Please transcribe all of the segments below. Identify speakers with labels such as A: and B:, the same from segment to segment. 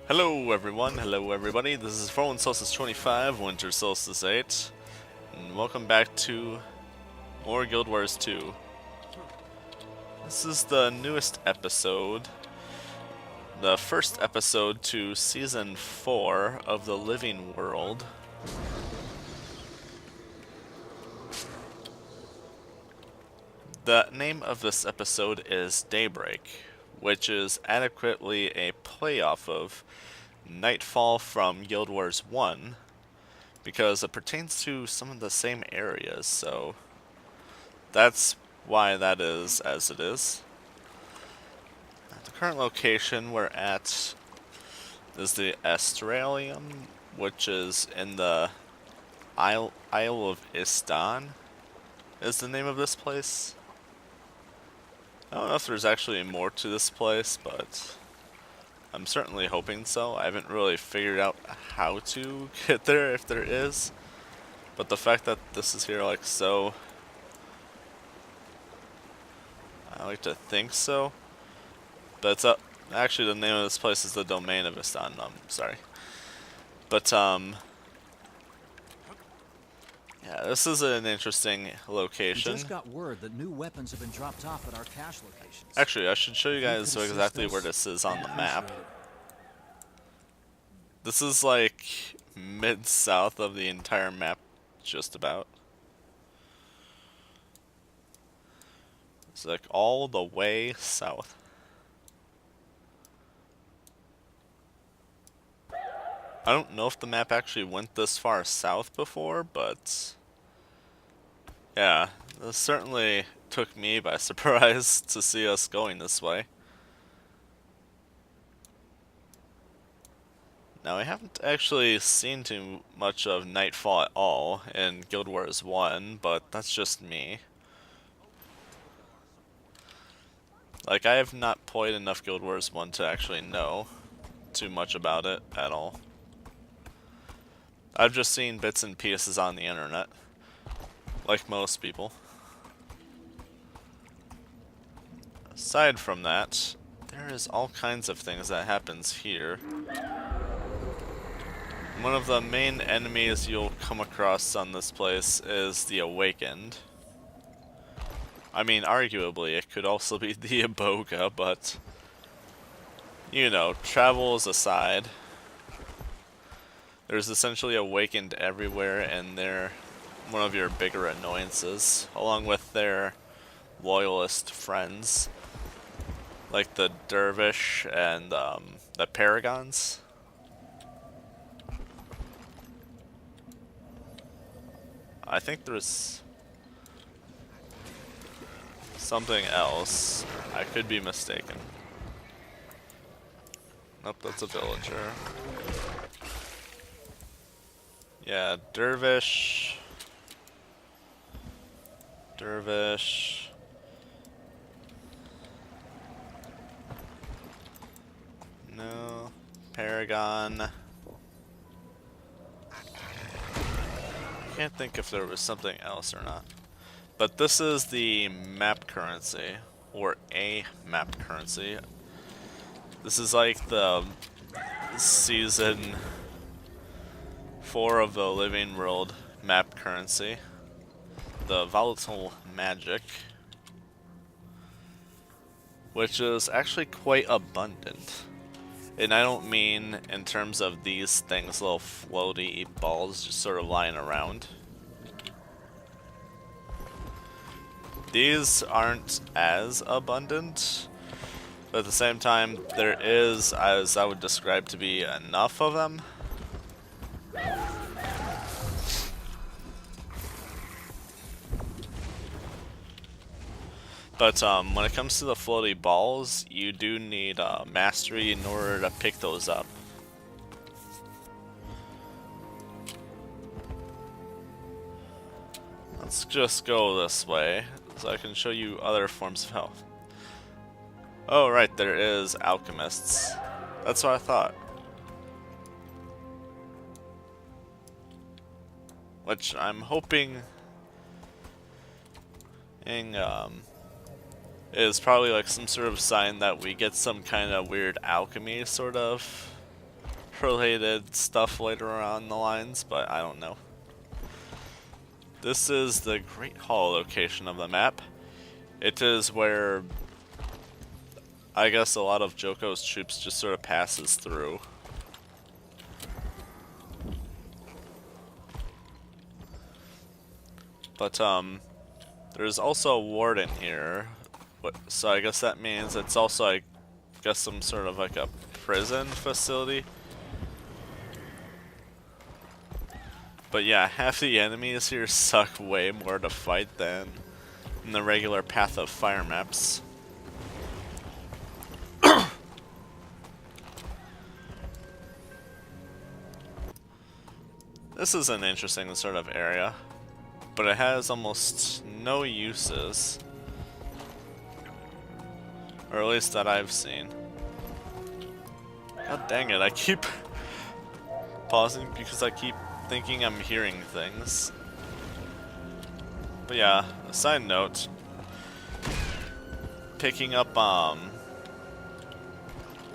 A: Hello everyone, hello everybody, this is Fallen Solstice 25, Winter Solstice 8, and welcome back to more Guild Wars 2. This is the newest episode, the first episode to Season 4 of the Living World. The name of this episode is Daybreak, which is adequately a playoff of Nightfall from Guild Wars 1, because it pertains to some of the same areas, so that's why that is as it is. The current location we're at is the Astralium, which is in the Isle of Istan, is the name of this place. I don't know if there's actually more to this place, but I'm certainly hoping so. I haven't really figured out how to get there, if there is. But the fact that this is here, like, so... I like to think so. But it's actually, the name of this place is the Domain of Istan. Sorry. But, yeah, this is an interesting location.
B: We just got word that new weapons have been dropped off at our cache locations.
A: Actually, I should show you guys exactly where this is on the map. This is like mid-south of the entire map, just about. It's like all the way south. I don't know if the map actually went this far south before, but yeah, this certainly took me by surprise to see us going this way. Now, I haven't actually seen too much of Nightfall at all in Guild Wars 1, but that's just me. Like, I have not played enough Guild Wars 1 to actually know too much about it at all. I've just seen bits and pieces on the internet, like most people. Aside from that, there is all kinds of things that happens here. One of the main enemies you'll come across on this place is the Awakened. I mean, arguably, it could also be the Iboga, but, you know, travels aside. There's essentially Awakened everywhere, and they're one of your bigger annoyances, along with their loyalist friends, like the Dervish and the Paragons. I think there's something else. I could be mistaken. Nope, that's a villager. Yeah, Dervish. No. Paragon. Can't think if there was something else or not. But this is the map currency, or a map currency. This is like the season 4 of the Living World map currency. The volatile magic, which is actually quite abundant. And I don't mean in terms of these things, little floaty balls just sort of lying around. These aren't as abundant, but at the same time, there is, as I would describe to be, enough of them. But when it comes to the floaty balls, you do need mastery in order to pick those up. Let's just go this way, so I can show you other forms of health. Oh right, there is alchemists. That's what I thought. Which I'm hoping is probably like some sort of sign that we get some kind of weird alchemy, sort of. related stuff later on the lines, but I don't know. This is the Great Hall location of the map. It is where I guess a lot of Joko's troops just sort of passes through. But there's also a warden here. So I guess that means it's also, I guess, some sort of like a prison facility. But yeah, half the enemies here suck way more to fight than in the regular Path of Fire maps. This is an interesting sort of area, but it has almost no uses. Or at least that I've seen. God dang it, I keep pausing because I keep thinking I'm hearing things. But yeah, a side note, picking up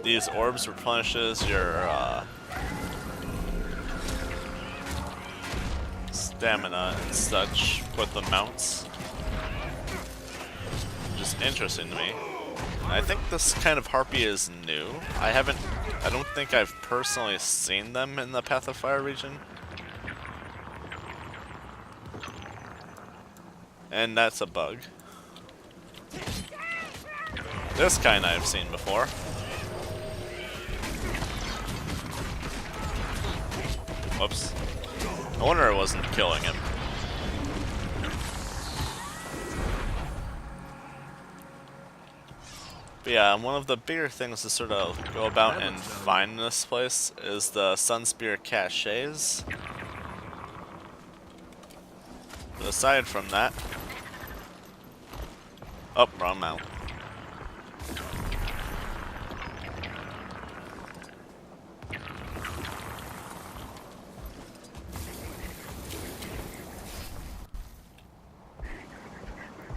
A: these orbs replenishes your stamina and such with the mounts. Just interesting to me. I think this kind of harpy is new. I don't think I've personally seen them in the Path of Fire region. And that's a bug. This kind I've seen before. Whoops. I wonder it wasn't killing him. But yeah, one of the bigger things to sort of go about and find in this place is the Sunspear caches. But aside from that... Oh, wrong mount.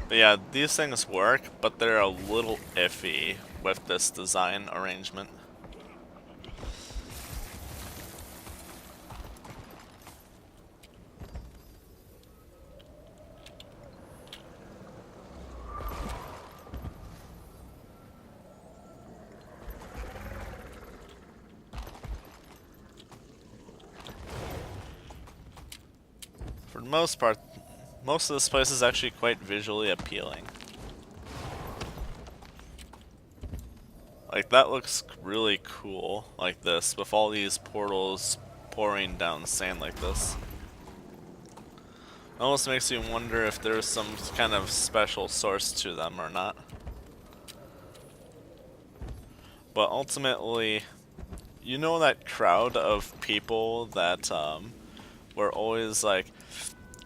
A: But yeah, these things work, but they're a little iffy with this design arrangement. For the most part, most of this place is actually quite visually appealing. Like, that looks really cool, like this, with all these portals pouring down sand like this. It almost makes you wonder if there's some kind of special source to them or not. But ultimately, you know that crowd of people that were always like,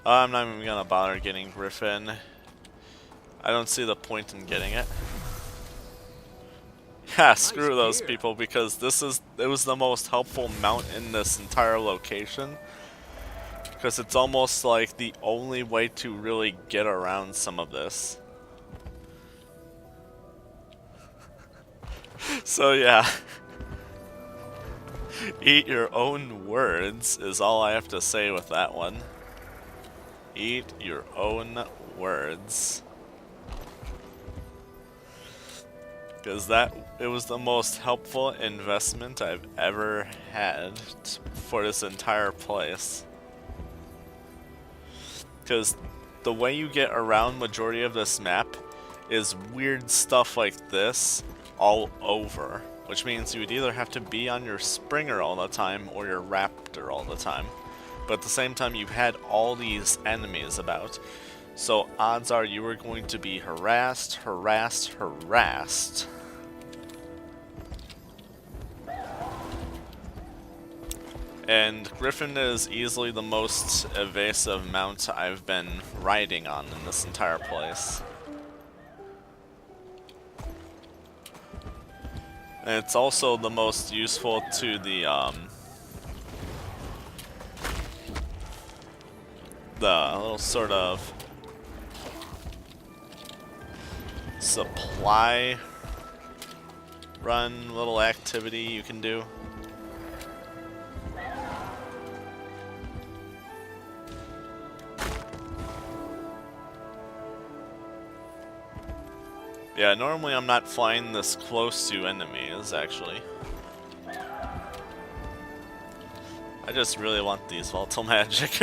A: oh, I'm not even gonna bother getting Griffin. I don't see the point in getting it. Yeah, screw those people, because it was the most helpful mount in this entire location. Because it's almost like the only way to really get around some of this. So yeah. Eat your own words is all I have to say with that one. Eat your own words. Because it was the most helpful investment I've ever had for this entire place. Because the way you get around majority of this map is weird stuff like this all over. Which means you would either have to be on your Springer all the time or your Raptor all the time. But at the same time, you had all these enemies about. So odds are you were going to be harassed, harassed, harassed. And Griffin is easily the most evasive mount I've been riding on in this entire place. And it's also the most useful to the little sort of supply run little activity you can do. Yeah, normally I'm not flying this close to enemies, actually. I just really want these volatile magic.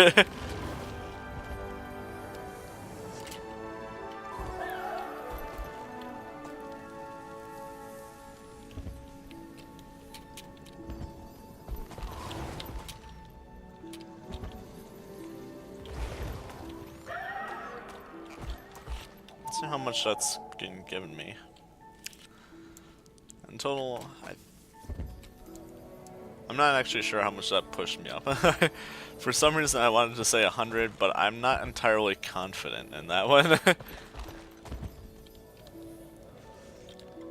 A: Let's see how much that's getting given me. In total, I'm not actually sure how much that pushed me up. For some reason I wanted to say 100, but I'm not entirely confident in that one.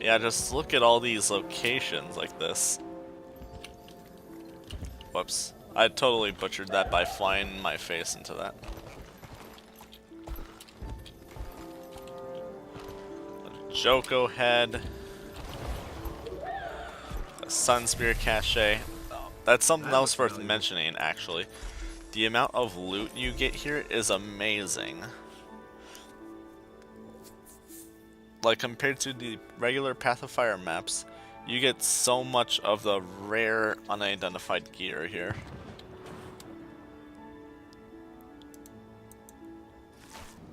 A: Yeah, just look at all these locations like this. Whoops. I totally butchered that by flying my face into that. A Joko head. A Sunspear cache. That's something else worth mentioning, actually. The amount of loot you get here is amazing. Like, compared to the regular Path of Fire maps, you get so much of the rare, unidentified gear here.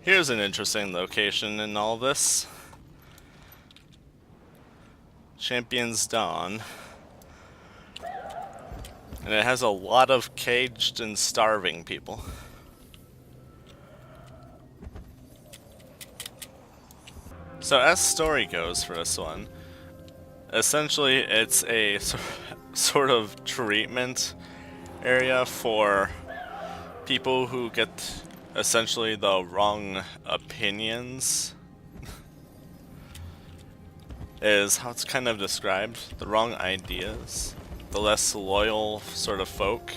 A: Here's an interesting location in all this. Champion's Dawn. And it has a lot of caged and starving people. So as story goes for this one, essentially it's a sort of treatment area for people who get essentially the wrong opinions, is how it's kind of described, the wrong ideas, the less loyal sort of folk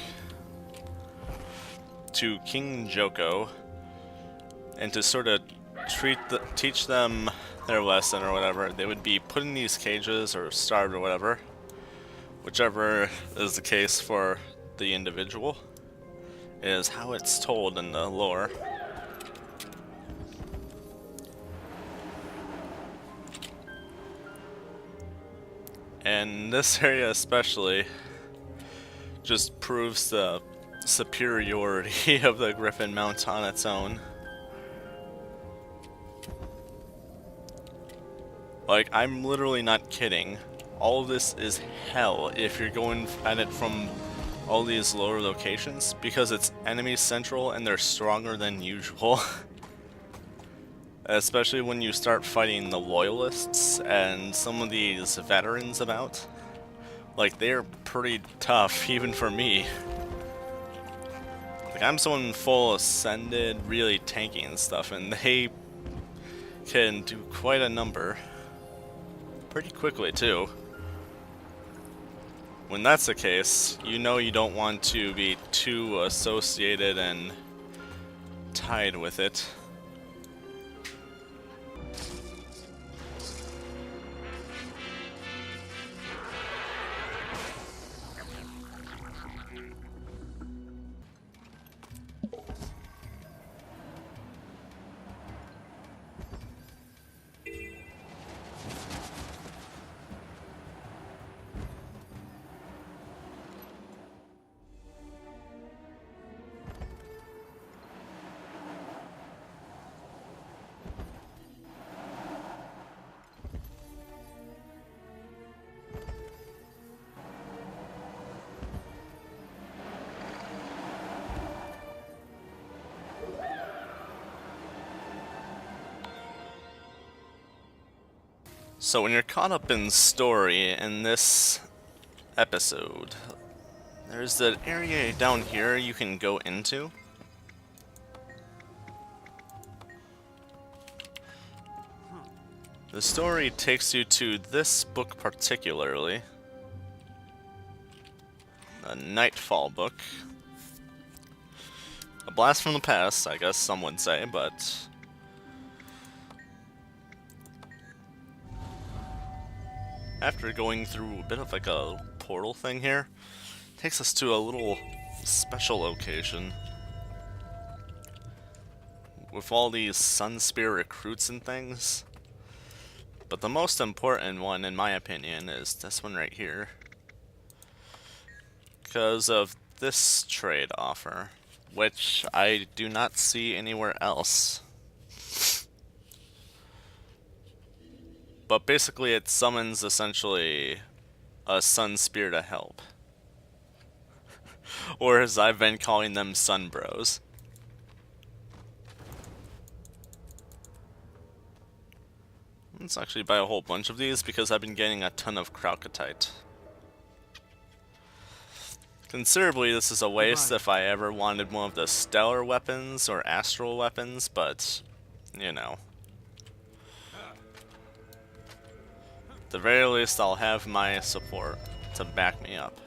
A: to King Joko, and to sort of teach them their lesson or whatever, they would be put in these cages or starved or whatever, whichever is the case for the individual, is how it's told in the lore. And this area especially just proves the superiority of the Griffin mount on its own. Like, I'm literally not kidding. All of this is hell if you're going at it from all these lower locations, because it's enemy central and they're stronger than usual. Especially when you start fighting the loyalists and some of these veterans about. Like, they're pretty tough, even for me. Like, I'm someone full ascended, really tanky and stuff, and they can do quite a number. Pretty quickly, too. When that's the case, you know you don't want to be too associated and tied with it. So when you're caught up in story in this episode, there's that area down here you can go into. The story takes you to this book particularly. A Nightfall book. A blast from the past, I guess some would say, but after going through a bit of like a portal thing here, it takes us to a little special location with all these Sunspear recruits and things. But the most important one, in my opinion, is this one right here. Because of this trade offer, which I do not see anywhere else. But basically it summons essentially a Sunspear to help. Or as I've been calling them, Sun Bros. Let's actually buy a whole bunch of these because I've been getting a ton of Kralkatorrik. Considerably, this is a waste if I ever wanted one of the stellar weapons or astral weapons, but, you know. At the very least, I'll have my support to back me up.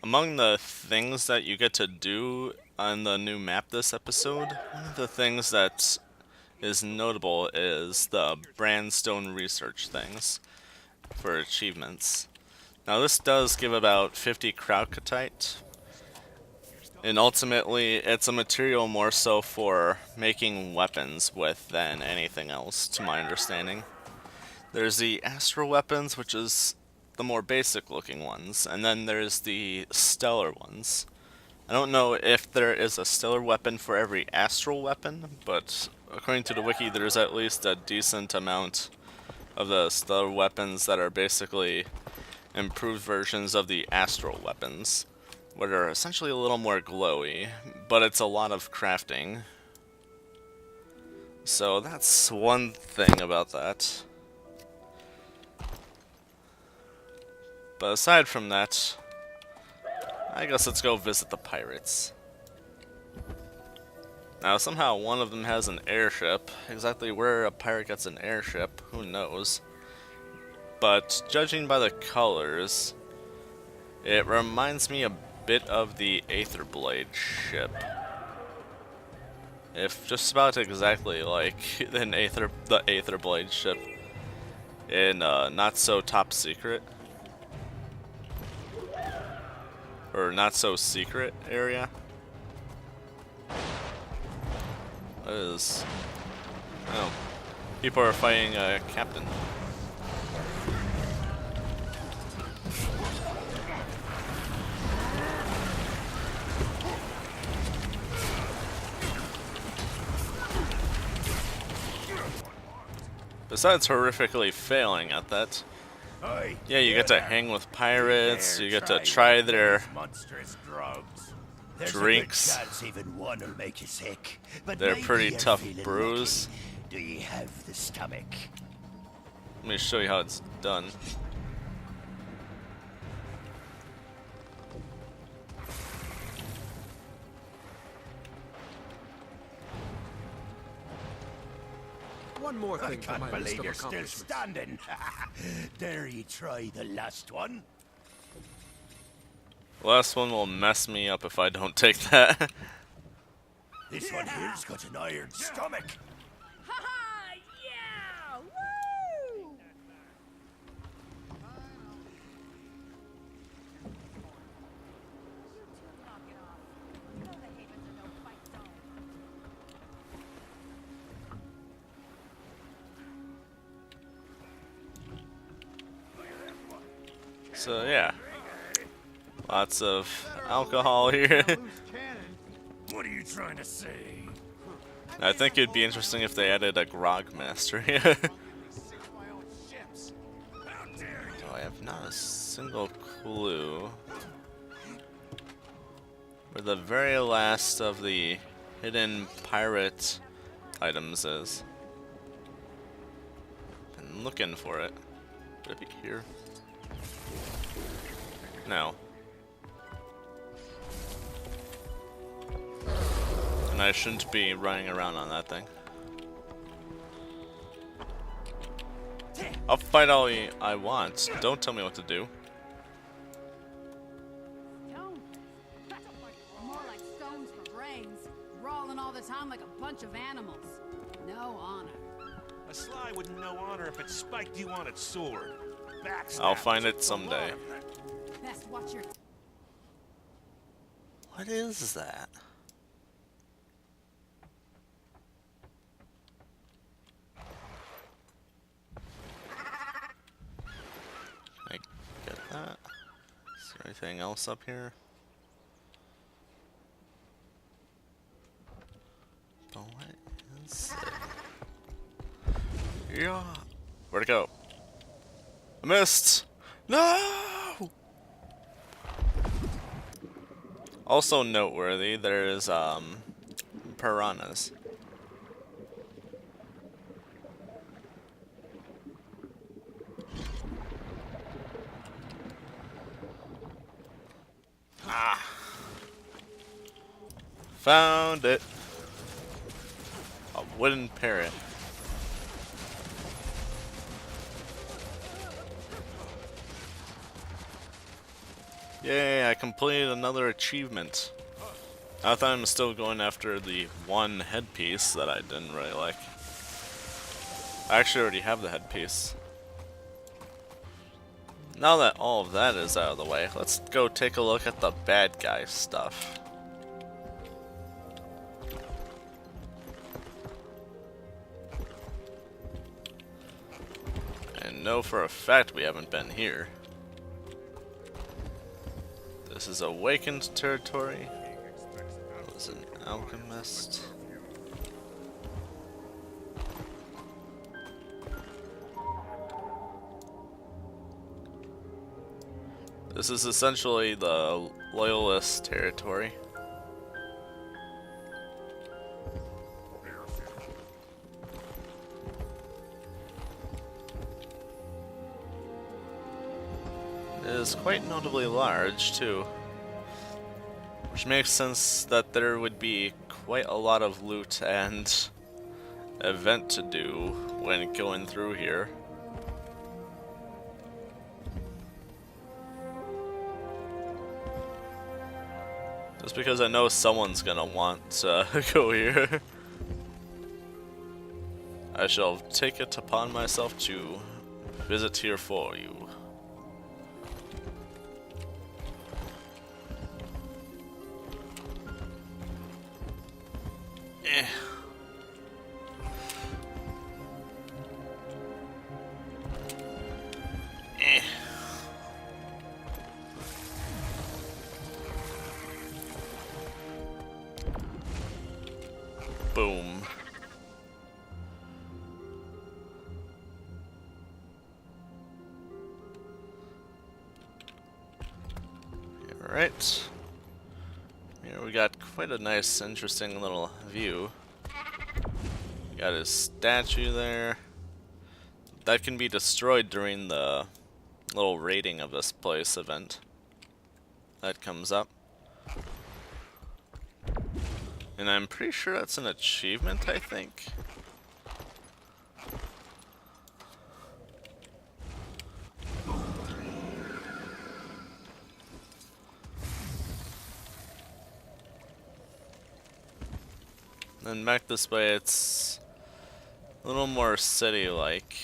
A: Among the things that you get to do on the new map this episode, one of the things that is notable is the brandstorm research things for achievements. Now this does give about 50 Kralkatorrik, and ultimately it's a material more so for making weapons with than anything else, to my understanding. There's the astral weapons, which is the more basic looking ones, and then there's the stellar ones. I don't know if there is a stellar weapon for every astral weapon, but according to the wiki there's at least a decent amount of the stellar weapons that are basically improved versions of the astral weapons, which are essentially a little more glowy, but it's a lot of crafting. So that's one thing about that. But aside from that, I guess let's go visit the pirates. Now somehow one of them has an airship. Exactly where a pirate gets an airship, who knows? But judging by the colors, it reminds me a bit of the Aetherblade ship. If just about exactly like the Aetherblade ship in Not So Top Secret. Or Not So Secret area. What is... Oh. People are fighting a captain. Besides horrifically failing at that, yeah, you get to hang with pirates, you get to try their drinks. They're pretty tough brews.
C: Do you have the stomach?
A: Let me show you how it's done.
B: One more thing
C: I
B: for my
C: can't
B: list
C: believe
B: of
C: you're still
B: accomplishments.
C: standing. Dare you try the last one?
A: Last one will mess me up if I don't take that.
C: This one here's got an iron stomach.
D: Ha-ha! Yeah! Woo!
A: So yeah, lots of alcohol here.
C: What are you trying to say?
A: I think it'd be interesting if they added a grog master here. So I have not a single clue where the very last of the hidden pirate items is. Been looking for it. Could it be here? No. And I shouldn't be running around on that thing. I'll fight all I want. Don't tell me what to do.
D: Stones? More like stones for brains. Brawling all the time like a bunch of animals. No honor.
E: A sly wouldn't know honor if it spiked you on its sword.
A: I'll find it someday.
D: Best watch your...
A: What is that? Anything else up here? But what is it? Yeah. Where'd it go? I missed! No! Also noteworthy, there's piranhas. Ah. Found it. A wooden parrot. Yay, I completed another achievement. I thought I'm still going after the one headpiece that I didn't really like. I actually already have the headpiece. Now that all of that is out of the way, let's go take a look at the bad guy stuff. And know for a fact we haven't been here. This is awakened territory. Was an alchemist. This is essentially the loyalist territory. It is quite notably large too, which makes sense that there would be quite a lot of loot and event to do when going through here. Just because I know someone's gonna want to go here. I shall take it upon myself to visit here for you. Eh. Eh. Boom. Alright. Here we got quite a nice, interesting little view. We got his statue there. That can be destroyed during the little raiding of this place event. That comes up. And I'm pretty sure that's an achievement, I think. Then back this way, it's a little more city-like,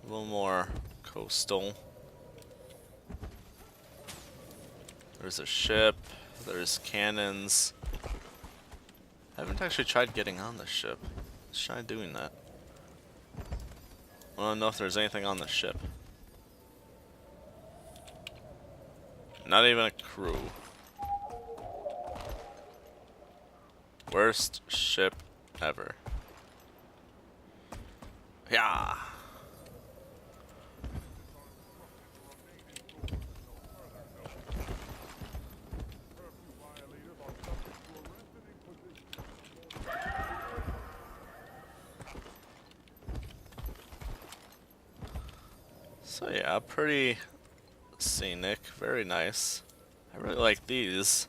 A: a little more coastal. There's a ship, there's cannons. I haven't actually tried getting on the ship. Let's try doing that. I don't know if there's anything on the ship. Not even a crew. Worst ship ever. Yeah. So yeah, pretty scenic, very nice. I really like these.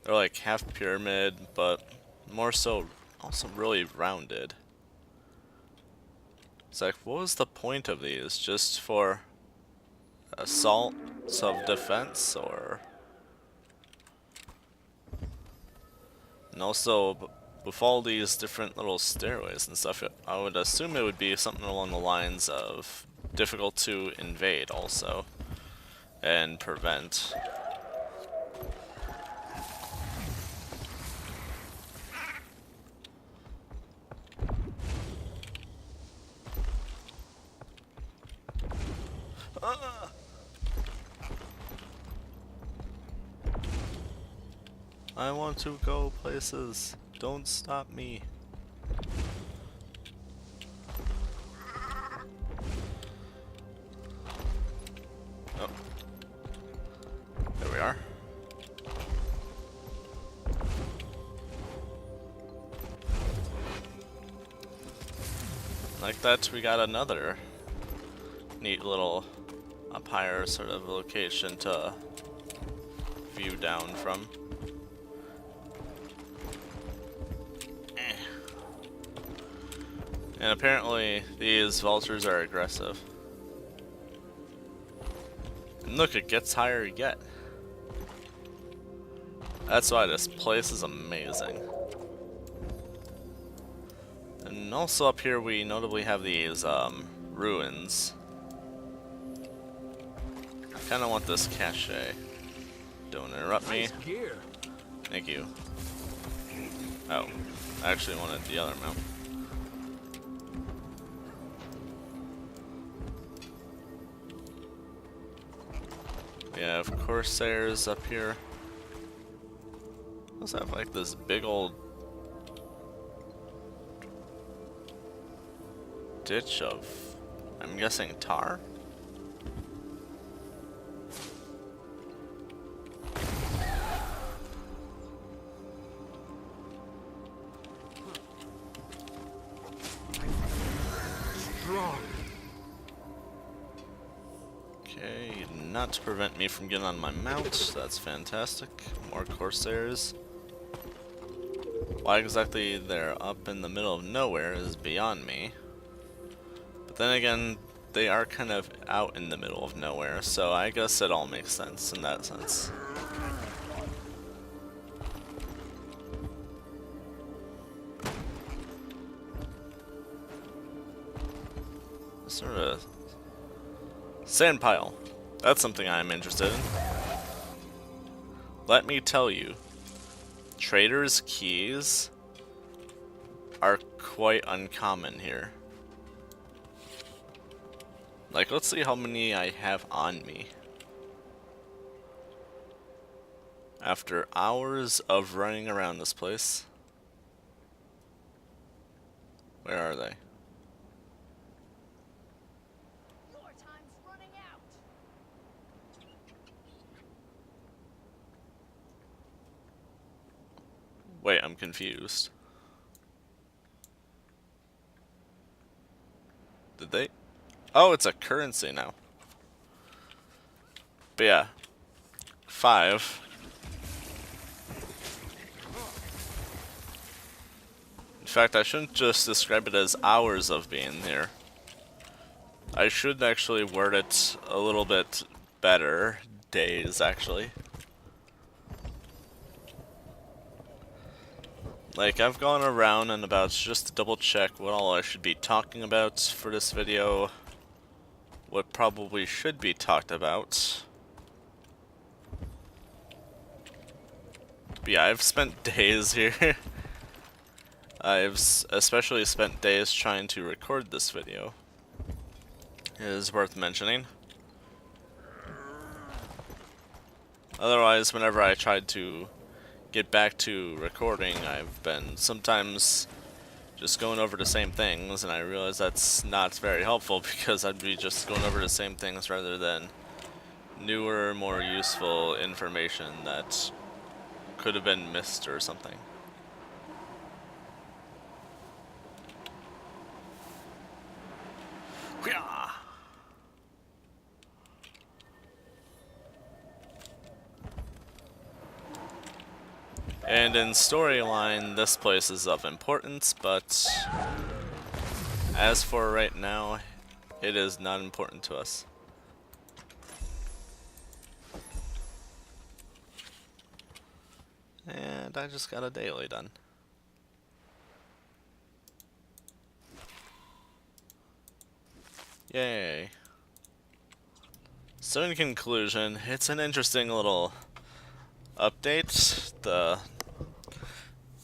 A: They're like half pyramid, but more so also really rounded. It's like, what was the point of these? Just for assault, self-defense, or? And also, with all these different little stairways and stuff, I would assume it would be something along the lines of difficult to invade also, and prevent. I want to go places. Don't stop me. Oh. There we are. Like that, we got another neat little up higher sort of location to view down from. And apparently these vultures are aggressive. And look, it gets higher yet. That's why this place is amazing. And also up here we notably have these ruins. I kinda want this cache. Don't interrupt me.
B: Nice gear.
A: Thank you. Oh, I actually wanted the other mount. We have Corsairs up here. Also have like this big old ditch of, I'm guessing, tar?
E: Strong.
A: Okay, not to prevent me from getting on my mount. That's fantastic. More Corsairs. Why exactly they're up in the middle of nowhere is beyond me. But then again, they are kind of out in the middle of nowhere, so I guess it all makes sense in that sense. Sort of sand pile. That's something I'm interested in. Let me tell you, traders' keys are quite uncommon here. Like, let's see how many I have on me. After hours of running around this place. Where are they?
D: Your time's running out.
A: Wait, I'm confused. Did they? Oh, it's a currency now. But yeah, 5. In fact, I shouldn't just describe it as hours of being here. I should actually word it a little bit better. Days, actually. Like, I've gone around and about just to double check what all I should be talking about for this video. What probably should be talked about. But yeah, I've spent days here. I've especially spent days trying to record this video. It is worth mentioning. Otherwise, whenever I tried to get back to recording, I've been sometimes just going over the same things, and I realize that's not very helpful because I'd be just going over the same things rather than newer, more useful information that could have been missed or something. And in storyline, this place is of importance, but as for right now, it is not important to us. And I just got a daily done. Yay. So in conclusion, it's an interesting little update. The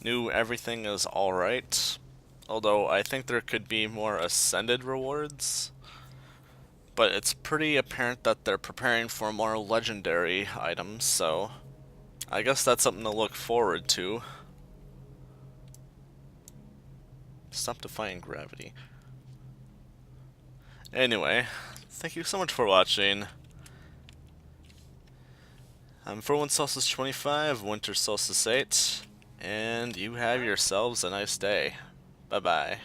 A: new everything is alright, although I think there could be more ascended rewards. But it's pretty apparent that they're preparing for more legendary items, so I guess that's something to look forward to. Stop defying gravity. Anyway, thank you so much for watching. I'm for Solstice 25, Winter Solstice 8, and you have yourselves a nice day. Bye-bye.